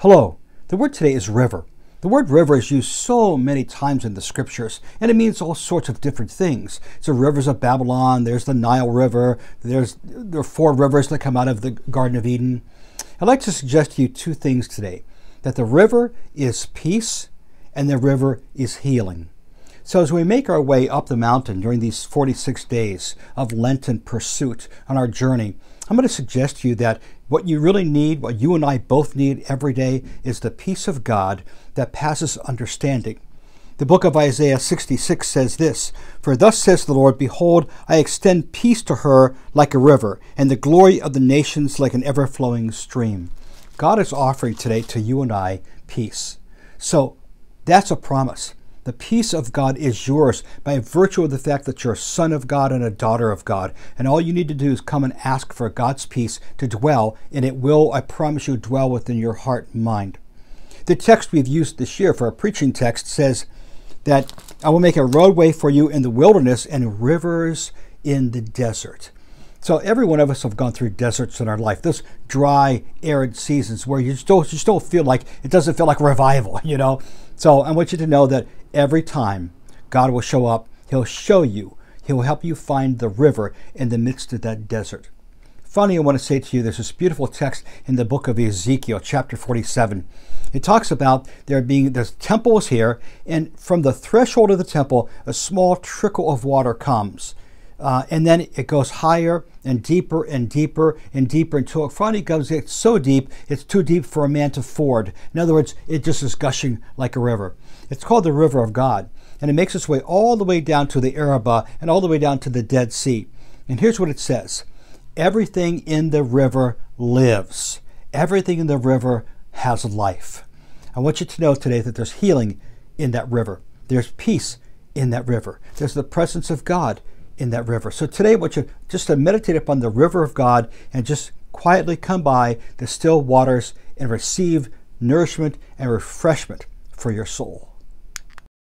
Hello. The word today is river. The word river is used so many times in the scriptures, and it means all sorts of different things. It's the rivers of Babylon, there's the Nile River, there are 4 rivers that come out of the Garden of Eden. I'd like to suggest to you 2 things today, that the river is peace and the river is healing. So as we make our way up the mountain during these 46 days of Lenten pursuit on our journey, I'm going to suggest to you that what you really need, what you and I both need every day, is the peace of God that passes understanding. The book of Isaiah 66 says this, "For thus says the Lord, Behold, I extend peace to her like a river, and the glory of the nations like an ever-flowing stream." God is offering today to you and I peace. So that's a promise. The peace of God is yours by virtue of the fact that you're a son of God and a daughter of God. And all you need to do is come and ask for God's peace to dwell, and it will, I promise you, dwell within your heart and mind. The text we've used this year for our preaching text says that I will make a roadway for you in the wilderness and rivers in the desert. So every one of us have gone through deserts in our life, those dry, arid seasons where you still feel like, it doesn't feel like revival, you know. So I want you to know that every time God will show up, He'll show you, He'll help you find the river in the midst of that desert. Finally, I want to say to you, there's this beautiful text in the book of Ezekiel, chapter 47. It talks about there's temples here, and from the threshold of the temple, a small trickle of water comes. And then it goes higher and deeper and deeper and deeper until it finally gets so deep, it's too deep for a man to ford. In other words, it just is gushing like a river. It's called the River of God, and it makes its way all the way down to the Arabah and all the way down to the Dead Sea. And here's what it says. Everything in the river lives. Everything in the river has life. I want you to know today that there's healing in that river. There's peace in that river. There's the presence of God in that river. So today I want you just to meditate upon the river of God and just quietly come by the still waters and receive nourishment and refreshment for your soul.